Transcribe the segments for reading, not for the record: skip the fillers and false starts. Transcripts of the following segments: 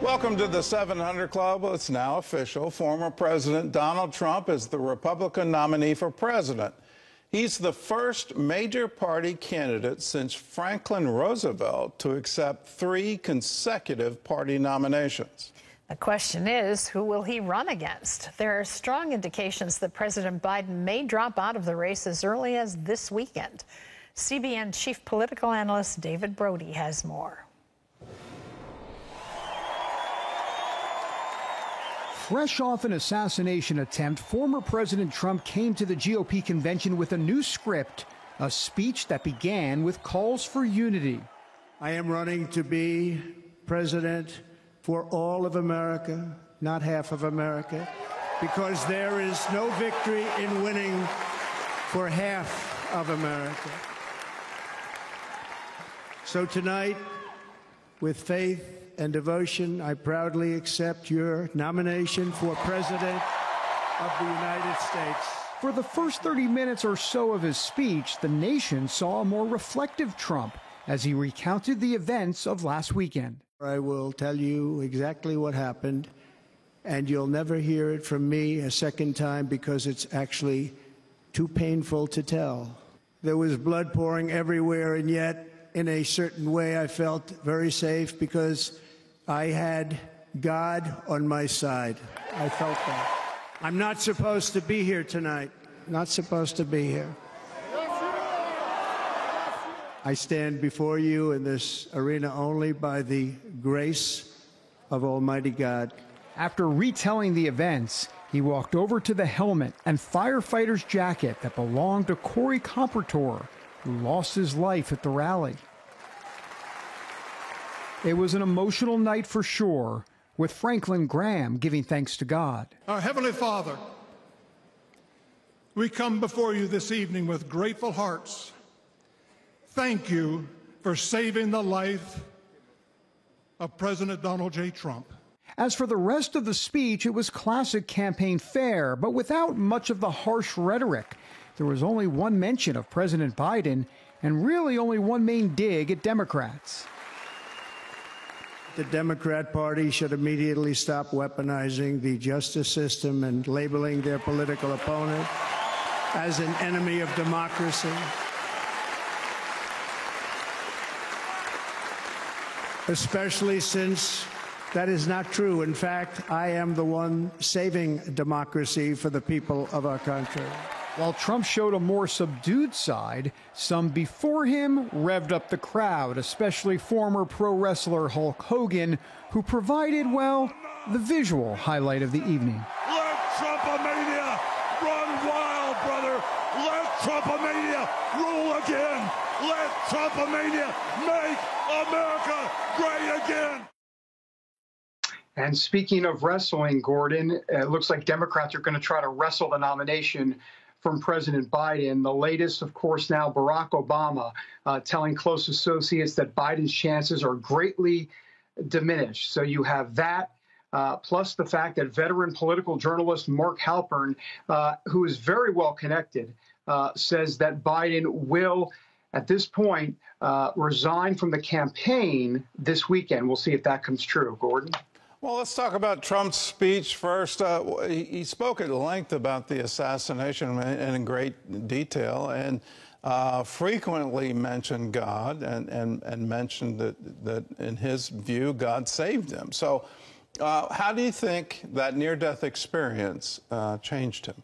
Welcome to the 700 Club. It's now official. Former President Donald Trump is the Republican nominee for president. He's the first major party candidate since Franklin Roosevelt to accept 3 consecutive party nominations. The question is, who will he run against? There are strong indications that President Biden may drop out of the race as early as this weekend. CBN chief political analyst David Brody has more. Fresh off an assassination attempt, former President Trump came to the GOP convention with a new script, a speech that began with calls for unity. I am running to be president for all of America, not half of America, because there is no victory in winning for half of America. So tonight, with faith and devotion, I proudly accept your nomination for President of the United States. For the first 30 minutes or so of his speech, the nation saw a more reflective Trump as he recounted the events of last weekend. I will tell you exactly what happened, and you'll never hear it from me a second time because it's actually too painful to tell. There was blood pouring everywhere, and yet, in a certain way, I felt very safe because I had God on my side. I felt that. I'm not supposed to be here tonight. Not supposed to be here. I stand before you in this arena only by the grace of Almighty God. After retelling the events, he walked over to the helmet and firefighter's jacket that belonged to Corey Compertor, who lost his life at the rally. It was an emotional night for sure, with Franklin Graham giving thanks to God. Our Heavenly Father, we come before you this evening with grateful hearts. Thank you for saving the life of President Donald J. Trump. As for the rest of the speech, it was classic campaign fare, but without much of the harsh rhetoric. There was only one mention of President Biden, and really only one main dig at Democrats. The Democrat Party should immediately stop weaponizing the justice system and labeling their political opponent as an enemy of democracy. Especially since that is not true. In fact, I am the one saving democracy for the people of our country. While Trump showed a more subdued side, some before him revved up the crowd, especially former pro wrestler Hulk Hogan, who provided, well, the visual highlight of the evening. Let Trumpomania run wild, brother. Let Trumpomania rule again. Let Trumpomania make America great again. And speaking of wrestling, Gordon, it looks like Democrats are going to try to wrestle the nomination from President Biden. The latest, of course, now Barack Obama telling close associates that Biden's chances are greatly diminished. So you have that, plus the fact that veteran political journalist Mark Halpern, who is very well connected, says that Biden will, at this point, resign from the campaign this weekend. We'll see if that comes true. Gordon? Well, let's talk about Trump's speech first. He spoke at length about the assassination in great detail and frequently mentioned God and mentioned that in his view, God saved him. So how do you think that near-death experience changed him?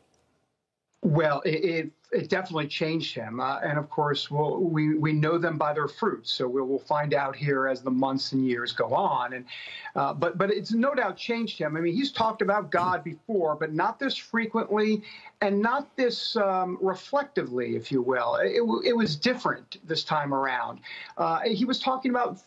Well, it definitely changed him. And of course, we know them by their fruits. So we'll find out here as the months and years go on. And but it's no doubt changed him. I mean, he's talked about God before, but not this frequently and not this reflectively, if you will. It was different this time around. He was talking about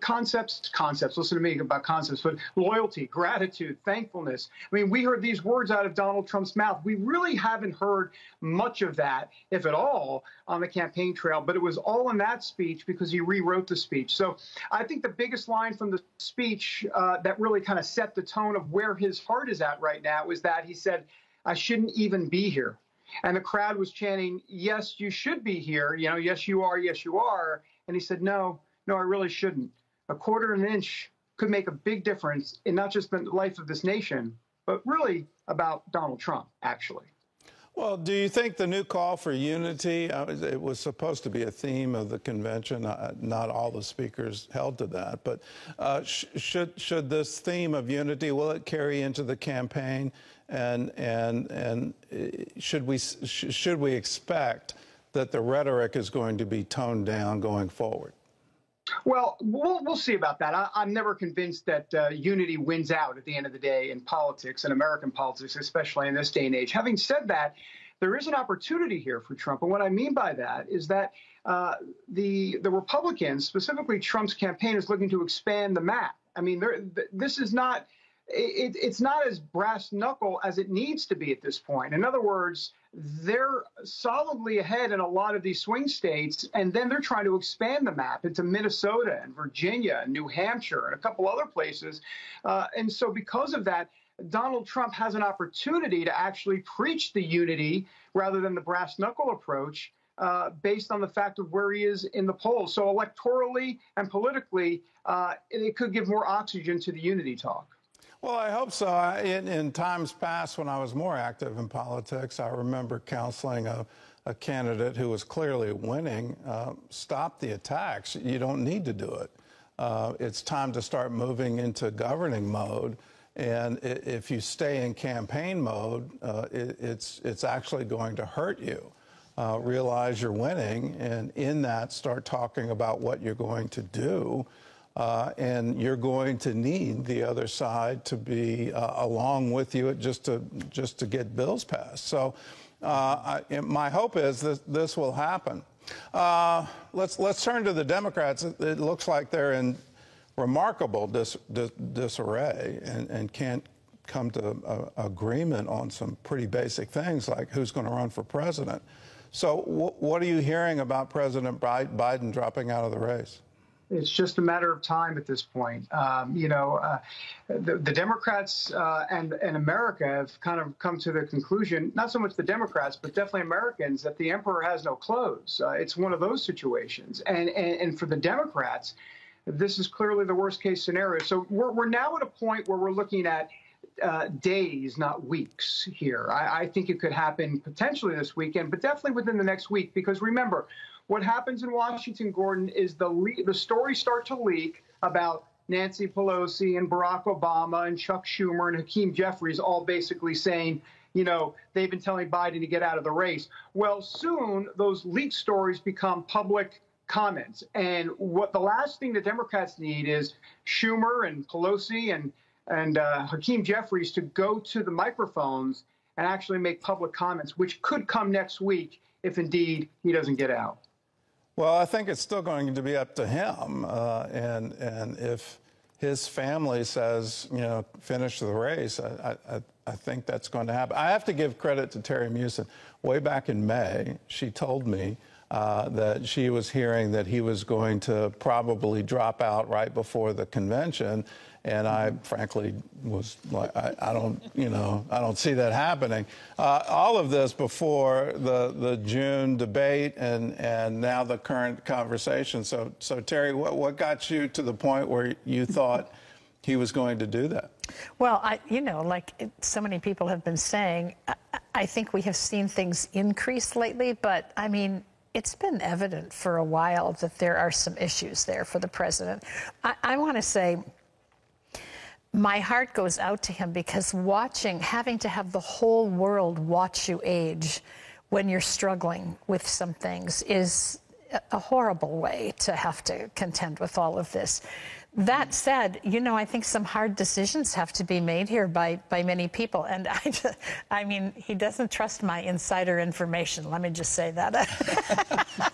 concepts. Listen to me about concepts, but loyalty, gratitude, thankfulness. I mean, we heard these words out of Donald Trump's mouth. We really haven't heard much of that, if at all, on the campaign trail. But it was all in that speech because he rewrote the speech. So I think the biggest line from the speech that really kind of set the tone of where his heart is at right now is that he said, I shouldn't even be here. And the crowd was chanting, yes, you should be here. You know, yes, you are. Yes, you are. And he said, no, I really shouldn't. A quarter of an inch could make a big difference in not just the life of this nation, but really about Donald Trump, actually. Well, do you think the new call for unity, it was supposed to be a theme of the convention, not all the speakers held to that, but should this theme of unity, will it carry into the campaign, and should we expect that the rhetoric is going to be toned down going forward? Well, we'll see about that. I'm never convinced that unity wins out at the end of the day in politics, in American politics, especially in this day and age. Having said that, there is an opportunity here for Trump. And what I mean by that is that the Republicans, specifically Trump's campaign, is looking to expand the map. I mean, this is not it's not as brass knuckle as it needs to be at this point. In other words, they're solidly ahead in a lot of these swing states, and then they're trying to expand the map into Minnesota and Virginia and New Hampshire and a couple other places. And so because of that, Donald Trump has an opportunity to actually preach the unity rather than the brass knuckle approach based on the fact of where he is in the polls. So electorally and politically, it could give more oxygen to the unity talk. Well, I hope so. In times past, when I was more active in politics, I remember counseling a candidate who was clearly winning. Stop the attacks. You don't need to do it. It's time to start moving into governing mode. And if you stay in campaign mode, it's actually going to hurt you. Realize you're winning, and in that, start talking about what you're going to do. And you're going to need the other side to be along with you just to get bills passed. So my hope is that this will happen. Let's turn to the Democrats. It looks like they're in remarkable disarray and can't come to agreement on some pretty basic things like who's going to run for president. So what are you hearing about President Biden dropping out of the race? It's just a matter of time at this point. The Democrats and America have kind of come to the conclusion, not so much the Democrats, but definitely Americans, that the emperor has no clothes. It's one of those situations. And for the Democrats, this is clearly the worst case scenario. So we're now at a point where we're looking at days, not weeks here. I think it could happen potentially this weekend, but definitely within the next week, because remember, what happens in Washington, Gordon, is the stories start to leak about Nancy Pelosi and Barack Obama and Chuck Schumer and Hakeem Jeffries all basically saying, they've been telling Biden to get out of the race. Well, soon those leaked stories become public comments. And what the last thing the Democrats need is Schumer and Pelosi and Hakeem Jeffries to go to the microphones and actually make public comments, which could come next week if indeed he doesn't get out. Well, I think it's still going to be up to him. And if his family says, finish the race, I think that's going to happen. I have to give credit to Terry Musin. Way back in May, she told me that she was hearing that he was going to probably drop out right before the convention. And I, frankly, was like, I don't see that happening. All of this before the June debate and now the current conversation. So Terry, what got you to the point where you thought he was going to do that? Well, like so many people have been saying, I think we have seen things increase lately. But I mean, it's been evident for a while that there are some issues there for the president. I want to say, my heart goes out to him because having to have the whole world watch you age when you're struggling with some things is a horrible way to have to contend with all of this. That said, I think some hard decisions have to be made here by many people. And I mean, he doesn't trust my insider information. Let me just say that.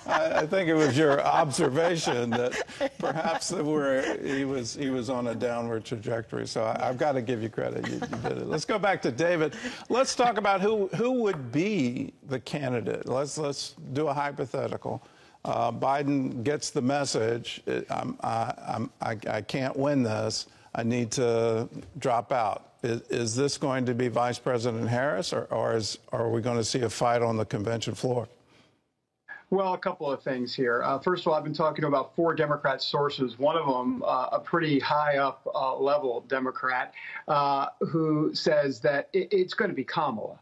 I think it was your observation that perhaps he was on a downward trajectory. So I've got to give you credit. You did it. Let's go back to David. Let's talk about who would be the candidate. Let's do a hypothetical. Biden gets the message, I can't win this, I need to drop out. Is this going to be Vice President Harris, or are we going to see a fight on the convention floor? Well, a couple of things here. First of all, I've been talking to about 4 Democrat sources, one of them a pretty high up level Democrat who says that it's going to be Kamala.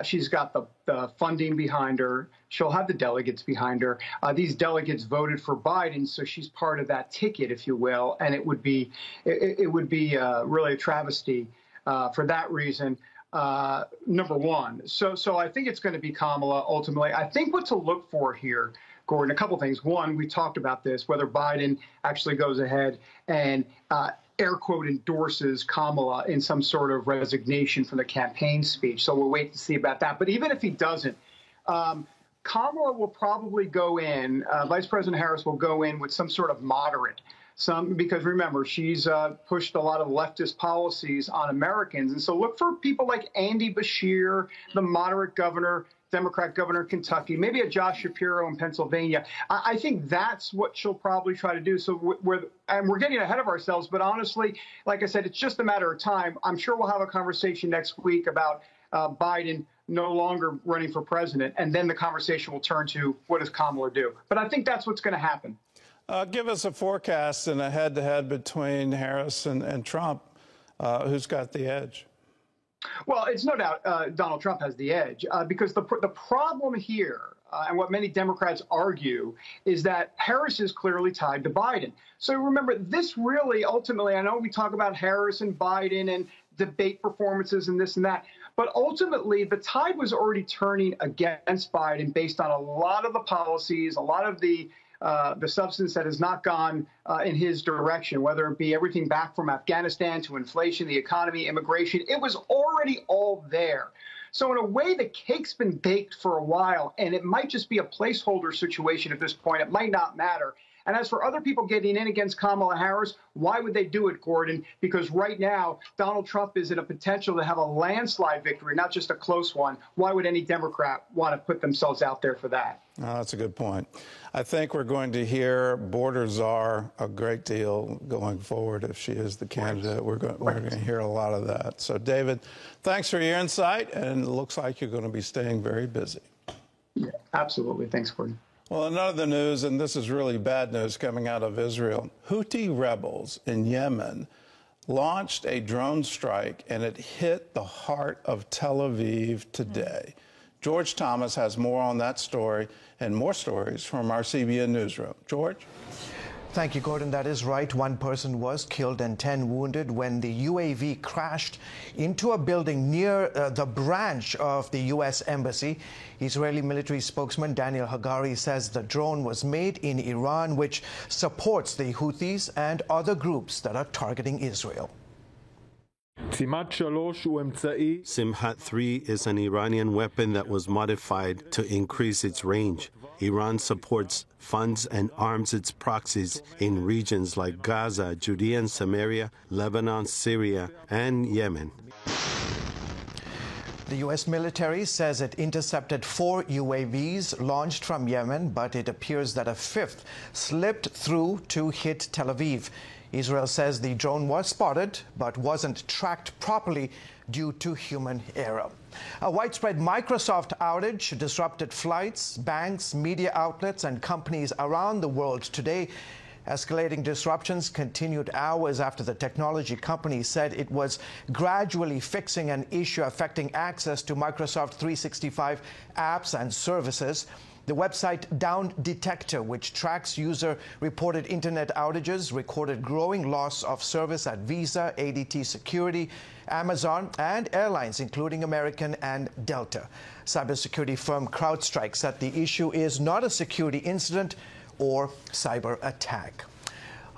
She's got the funding behind her. She'll have the delegates behind her. These delegates voted for Biden, so she's part of that ticket, if you will. And it would be really a travesty for that reason. Number one. So I think it's going to be Kamala ultimately. I think what to look for here, Gordon, a couple things. One, we talked about this, whether Biden actually goes ahead and air quote endorses Kamala in some sort of resignation from the campaign speech. So we'll wait to see about that. But even if he doesn't, Kamala will probably go in, Vice President Harris will go in with some sort of moderate. Because remember, she's pushed a lot of leftist policies on Americans. And so look for people like Andy Beshear, the moderate governor, Democrat governor of Kentucky, maybe a Josh Shapiro in Pennsylvania. I think that's what she'll probably try to do. So we're getting ahead of ourselves. But honestly, like I said, it's just a matter of time. I'm sure we'll have a conversation next week about Biden no longer running for president. And then the conversation will turn to what does Kamala do? But I think that's what's going to happen. Give us a forecast and a head-to-head between Harris and Trump. Who's got the edge? Well, it's no doubt Donald Trump has the edge because the problem here and what many Democrats argue is that Harris is clearly tied to Biden. So remember, this really ultimately, I know we talk about Harris and Biden and debate performances and this and that, but ultimately the tide was already turning against Biden based on a lot of the policies, a lot of the substance that has not gone in his direction, whether it be everything back from Afghanistan to inflation, the economy, immigration. It was already all there. So in a way, the cake's been baked for a while, and it might just be a placeholder situation at this point. It might not matter. And as for other people getting in against Kamala Harris, why would they do it, Gordon? Because right now, Donald Trump is in a potential to have a landslide victory, not just a close one. Why would any Democrat want to put themselves out there for that? Oh, that's a good point. I think we're going to hear border czar a great deal going forward if she is the candidate. We're going to hear a lot of that. So, David, thanks for your insight, and it looks like you're going to be staying very busy. Yeah, absolutely. Thanks, Gordon. Well, in other news, and this is really bad news coming out of Israel, Houthi rebels in Yemen launched a drone strike, and it hit the heart of Tel Aviv today. George Thomas has more on that story and more stories from our CBN newsroom. George? Thank you, Gordon. That is right. 1 person was killed and 10 wounded when the UAV crashed into a building near the branch of the U.S. Embassy. Israeli military spokesman Daniel Hagari says the drone was made in Iran, which supports the Houthis and other groups that are targeting Israel. Simhat 3 is an Iranian weapon that was modified to increase its range. Iran supports, funds, and arms its proxies in regions like Gaza, Judea and Samaria, Lebanon, Syria, and Yemen. The U.S. military says it intercepted 4 UAVs launched from Yemen, but it appears that a 5th slipped through to hit Tel Aviv. Israel says the drone was spotted but wasn't tracked properly due to human error. A widespread Microsoft outage disrupted flights, banks, media outlets, and companies around the world today. Escalating disruptions continued hours after the technology company said it was gradually fixing an issue affecting access to Microsoft 365 apps and services. The website Down Detector, which tracks user-reported internet outages, recorded growing loss of service at Visa, ADT Security, Amazon, and airlines, including American and Delta. Cybersecurity firm CrowdStrike said the issue is not a security incident or cyber attack.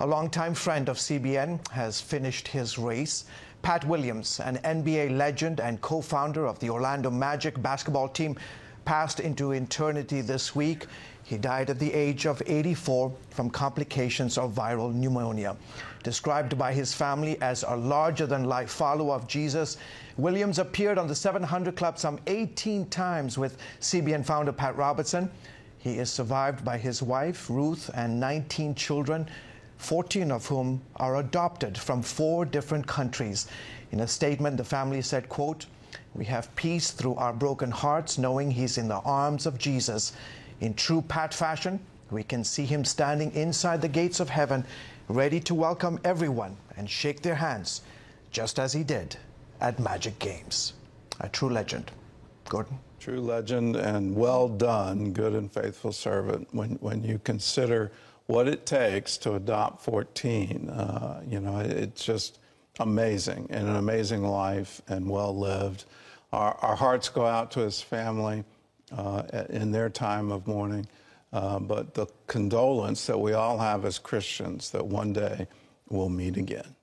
A longtime friend of CBN has finished his race. Pat Williams, an NBA legend and co-founder of the Orlando Magic basketball team, passed into eternity this week. He died at the age of 84 from complications of viral pneumonia. Described by his family as a larger-than-life follower of Jesus, Williams appeared on the 700 Club some 18 times with CBN founder Pat Robertson. He is survived by his wife, Ruth, and 19 children, 14 of whom are adopted from 4 different countries. In a statement, the family said, quote, "We have peace through our broken hearts, knowing he's in the arms of Jesus. In true Pat fashion, we can see him standing inside the gates of heaven, ready to welcome everyone and shake their hands, just as he did at Magic Games. A true legend. Gordon? True legend, and well done, good and faithful servant. When you consider what it takes to adopt 14, you know, it's just amazing, and an amazing life, and well lived. Our hearts go out to his family in their time of mourning, but the condolence that we all have as Christians that one day we'll meet again.